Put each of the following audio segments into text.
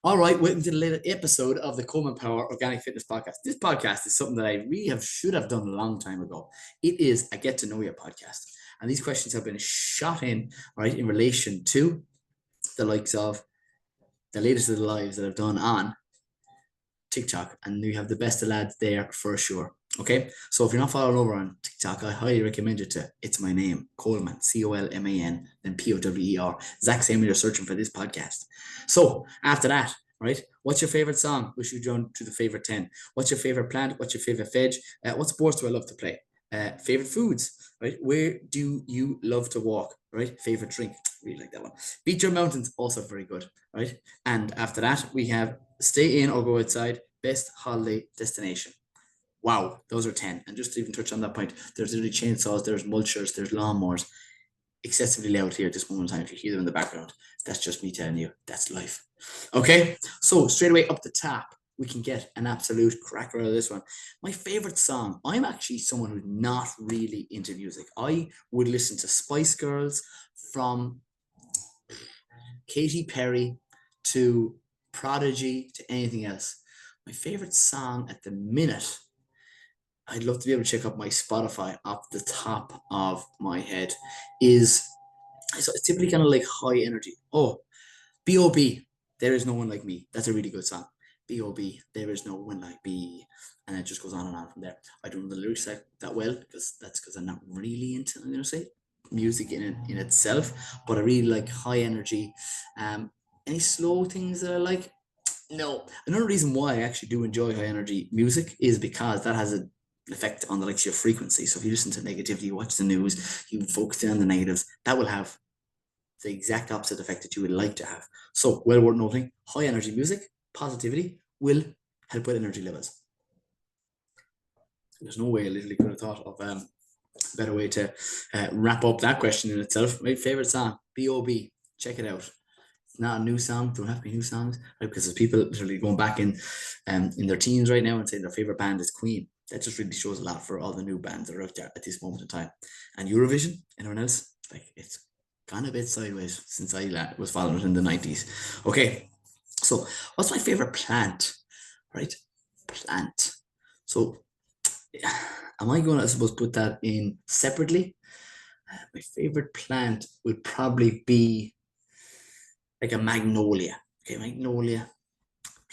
All right, welcome to the latest episode of the Coleman Power Organic Fitness Podcast. This podcast is something that I really should have done a long time ago. It is a get to know you podcast, and these questions have been shot in right in relation to the likes of the latest of the lives that I've done on TikTok, and you have the best of lads there for sure. Okay, so if you're not following over on TikTok, I highly recommend you to. It's my name, Coleman, Colman, then Power. Exact same when you're searching for this podcast. So after that, right, what's your favorite song? We should jump to the favorite 10. What's your favorite plant? What's your favorite veg? What sports do I love to play? Favorite foods, right? Where do you love to walk, right? Favorite drink, really like that one. Beetroot Mountains, also very good, right? And after that, we have stay in or go outside, best holiday destination. Wow, those are 10. And just to even touch on that point, there's literally chainsaws, there's mulchers, there's lawnmowers. Excessively loud here at this moment in time. If you hear them in the background, that's just me telling you that's life. Okay, so straight away up the top, we can get an absolute cracker out of this one. My favorite song, I'm actually someone who's not really into music. I would listen to Spice Girls from Katy Perry to Prodigy to anything else. My favorite song at the minute, I'd love to be able to check up my Spotify off the top of my head, is so it's typically kind of like high energy. Oh, B.O.B. There is no one like me. That's a really good song. B.O.B. There is no one like me. And it just goes on and on from there. I don't know the lyrics that well because I'm not really into, I'm going to say, music in itself, but I really like high energy. Any slow things that I like? No. Another reason why I actually do enjoy high energy music is because that has an effect on the like your frequency. So if you listen to negativity, you watch the news, you focus on the negatives, that will have the exact opposite effect that you would like to have. So, well worth noting, high energy music, positivity will help with energy levels. There's no way I literally could have thought of a better way to wrap up that question in itself. My favorite song, B.O.B. Check it out. It's not a new song. Don't have to be new songs, right? Because there's people literally going back in their teens right now and saying their favorite band is Queen. That just really shows a lot for all the new bands that are out there at this moment in time. And Eurovision, anyone else? Like it's gone a bit sideways since I was following it in the 90s. Okay, so what's my favorite plant? Right, plant. So am I going to, I suppose, put that in separately? My favorite plant would probably be like a magnolia. Okay, magnolia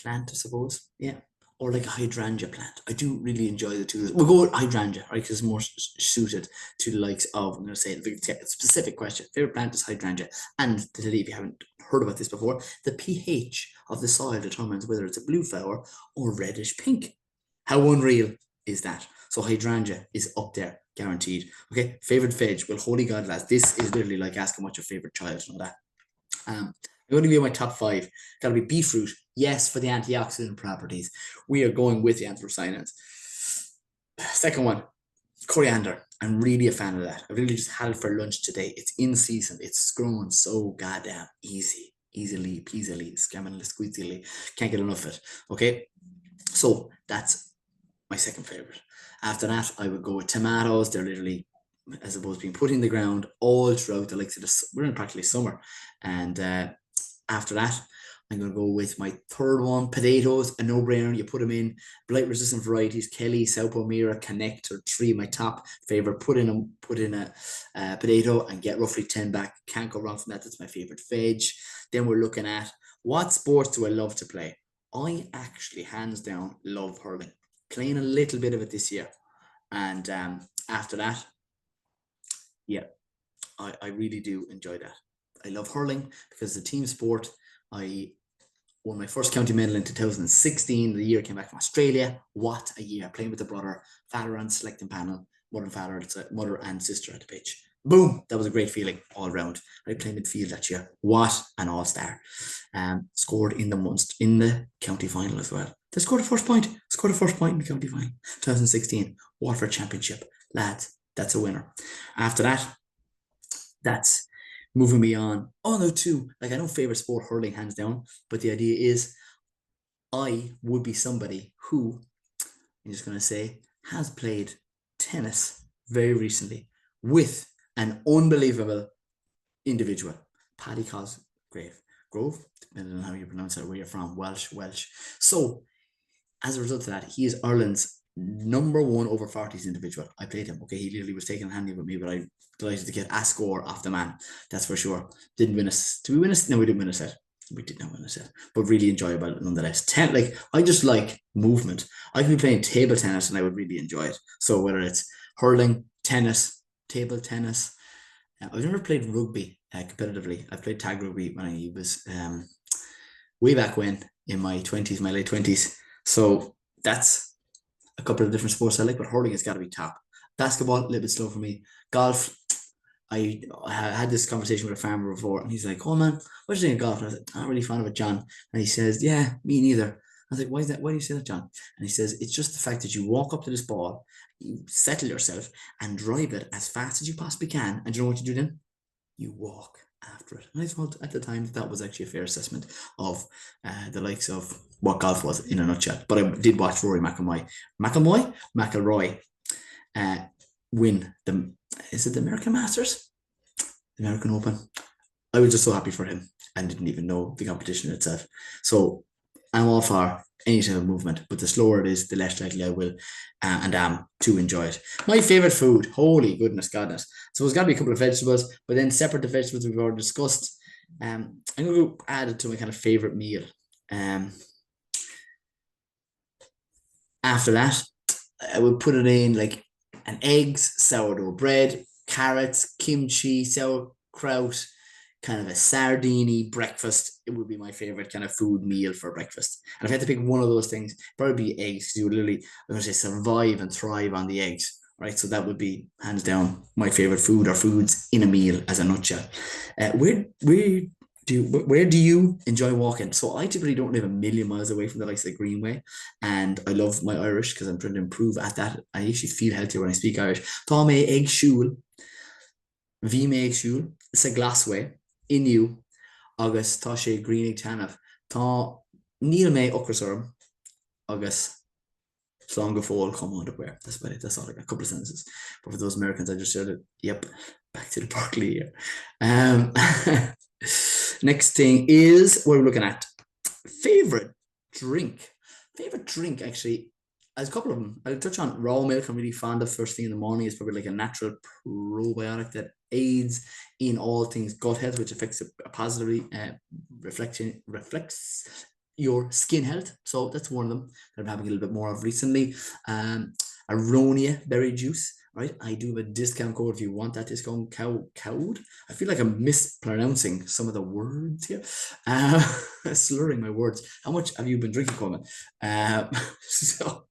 plant, I suppose. Yeah. Or like a hydrangea plant. I do really enjoy the two. We'll go with hydrangea, right? Because it's more suited to the likes of, I'm going to say, the specific question. Favorite plant is hydrangea. And to tell you, if you haven't heard about this before, the pH of the soil determines whether it's a blue flower or reddish pink. How unreal is that? So hydrangea is up there, guaranteed. Okay, favorite veg. Well, holy God, lads, this is literally like asking what your favorite child is, know that. I'm going to give you my top five. Got to be beetroot. Yes, for the antioxidant properties. We are going with the anthocyanins. Second one, coriander. I'm really a fan of that. I really just had it for lunch today. It's in season. It's growing so goddamn easy. Easily, peasily, scammingly, squeezily. Can't get enough of it. Okay. So that's my second favorite. After that, I would go with tomatoes. They're literally, I suppose, being put in the ground all throughout the likes of the, we're in practically summer. And after that, I'm going to go with my third one, potatoes, a no-brainer. You put them in blight-resistant varieties, Kelly, South O'Meara, Connect, or three, my top favorite. Put in a potato and get roughly 10 back. Can't go wrong from that. That's my favorite veg. Then we're looking at what sports do I love to play? I actually, hands down, love hurling. Playing a little bit of it this year. And after that, yeah, I really do enjoy that. I love hurling because it's a team sport. I won my first county medal in 2016. The year I came back from Australia. What a year! Playing with the brother, father on selecting panel, mother and father, mother and sister at the pitch. Boom! That was a great feeling all round. I played midfield that year. What an all-star! Scored in the county final as well. They scored a first point. Scored a first point in the county final. 2016 Waterford Championship, lads. That's a winner. After that, that's moving me on. Oh no, too. Like I know favorite sport hurling hands down, but the idea is I would be somebody who I'm just gonna say has played tennis very recently with an unbelievable individual, Paddy Cosgrave. Grove, I don't know how you pronounce it, where you're from, Welsh. So as a result of that, he is Ireland's #1 over 40s individual. I played him. Okay, he literally was taking handy with me, but I delighted to get a score off the man. That's for sure. Didn't win a. Did we win a? No, we didn't win a set. We did not win a set, but really enjoyable nonetheless. I just like movement. I could be playing table tennis and I would really enjoy it. So whether it's hurling, tennis, table tennis. I've never played rugby competitively. I played tag rugby when I was way back when in my late 20s. So that's a couple of different sports I like, but hurling has got to be top. Basketball, a little bit slow for me. Golf, I had this conversation with a farmer before, and he's like, "Oh man, what do you think of golf?" And I was like, "I'm not really fond of it, John." And he says, "Yeah, me neither." I was like, "Why is that? Why do you say that, John?" And he says, "It's just the fact that you walk up to this ball, you settle yourself, and drive it as fast as you possibly can. And you know what you do then? You walk after it." And I thought at the time that was actually a fair assessment of the likes of what golf was in a nutshell. But I did watch McIlroy uh, win the American Masters, the American Open. I was just so happy for him and didn't even know the competition itself. So I'm all for any type of movement, but the slower it is, the less likely I will and am to enjoy it. My favorite food, holy goodness, godness. So there's got to be a couple of vegetables, but then separate the vegetables we've already discussed. I'm going to add it to my kind of favorite meal. After that, I would put it in like an eggs, sourdough bread, carrots, kimchi, sauerkraut, kind of a sardine breakfast. It would be my favorite kind of food meal for breakfast. And if I had to pick one of those things, probably be eggs, because you would literally, I'm going to say, survive and thrive on the eggs. Right, so that would be hands down my favorite food or foods in a meal as a nutshell. Where do you enjoy walking? So I typically don't live a million miles away from the likes of the Greenway, and I love my Irish because I'm trying to improve at that. I actually feel healthier when I speak Irish. Tá mé ag siúl, bhí mé ag siúl, sa glasway, iniu, agus tá sé Greenig tanaf. Tá níl mé ocrasorm, agus Song of all come on to where. That's about it. That's all I got. A couple of sentences. But for those Americans, I just said it. Yep. Back to the Berkeley here. Next thing is what we're looking at. Favorite drink. Favorite drink, actually. There's a couple of them. I'll touch on raw milk. I'm really fond of first thing in the morning. It's probably like a natural probiotic that aids in all things gut health, which affects it positively, reflects your skin health. So that's one of them that I'm having a little bit more of recently. Aronia berry juice, right? I do have a discount code if you want that discount code. I feel like I'm mispronouncing some of the words here. Slurring my words. How much have you been drinking, Coleman? So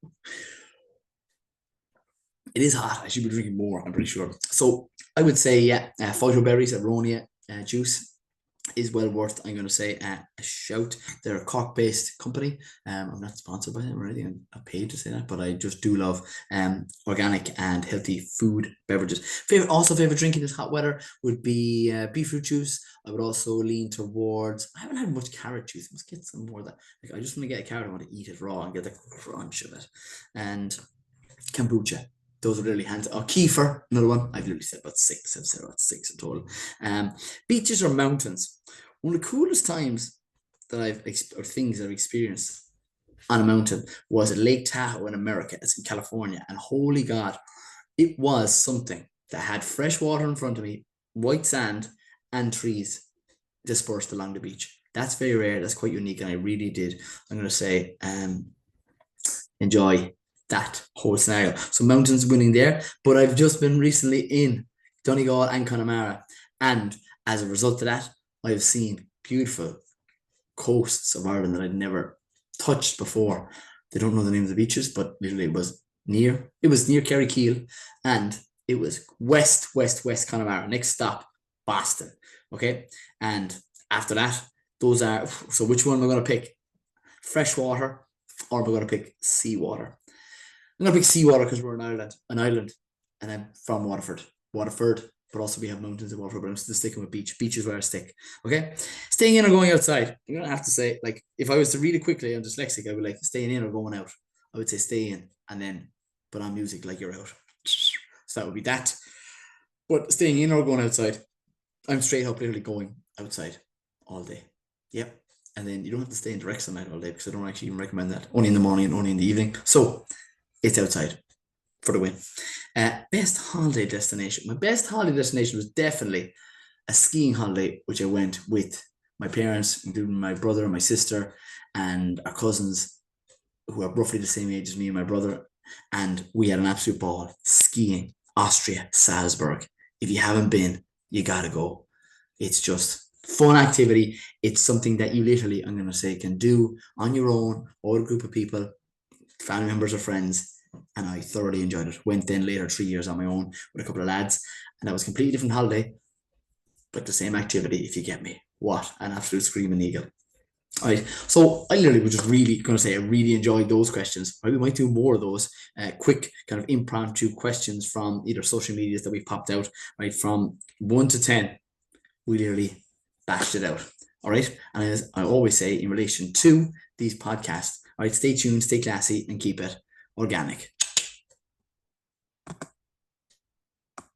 it is hot. I should be drinking more, I'm pretty sure. So I would say, yeah, phytoberries, Aronia juice is well worth, I'm going to say, a shout. They're a Cork-based company. I'm not sponsored by them or anything. I'm paid to say that, but I just do love organic and healthy food, beverages. Favorite drink in this hot weather would be beetroot juice. I would also lean towards, I haven't had much carrot juice. I must get some more of that. Like, I just want to get a carrot. I want to eat it raw and get the crunch of it. And kombucha. Those are really hands. Oh, kefir, another one. I've literally said about six. I've said about six in total. Beaches or mountains. One of the coolest times that things I've experienced on a mountain was at Lake Tahoe in America. It's in California. And holy God, it was something that had fresh water in front of me, white sand, and trees dispersed along the beach. That's very rare. That's quite unique. And I really did, I'm going to say, enjoy that whole scenario. So mountains winning there, but I've just been recently in Donegal and Connemara, and as a result of that, I've seen beautiful coasts of Ireland that I'd never touched before. They don't know the name of the beaches, but literally it was near Kerrykiel, and it was west Connemara. Next stop, Boston. Okay, and after that, those are, so which one am I going to pick? Freshwater, or am I going to pick seawater? I'm going to pick seawater because we're an island, and I'm from Waterford, but also we have mountains in Waterford, but I'm still sticking with beach. Beach is where I stick, okay? Staying in or going outside? I'm going to have to say, like, if I was to read it quickly, I'm dyslexic, I would like staying in or going out. I would say stay in and then put on music like you're out. So that would be that. But staying in or going outside, I'm straight up literally going outside all day. Yep. And then you don't have to stay in direct sunlight all day, because I don't actually even recommend that. Only in the morning and only in the evening. So it's outside for the win. Best holiday destination. My best holiday destination was definitely a skiing holiday, which I went with my parents, including my brother and my sister and our cousins, who are roughly the same age as me and my brother. And we had an absolute ball skiing, Austria, Salzburg. If you haven't been, you gotta go. It's just fun activity. It's something that you literally, I'm going to say, can do on your own or a group of people, family members or friends. And I thoroughly enjoyed it. Went then later 3 years on my own with a couple of lads. And that was a completely different holiday, but the same activity, if you get me. What an absolute screaming eagle. All right, so I literally was just really going to say I really enjoyed those questions. Right, we might do more of those quick kind of impromptu questions from either social medias that we've popped out, right, from 1 to 10. We literally bashed it out. All right, and as I always say in relation to these podcasts, all right, stay tuned, stay classy, and keep it organic.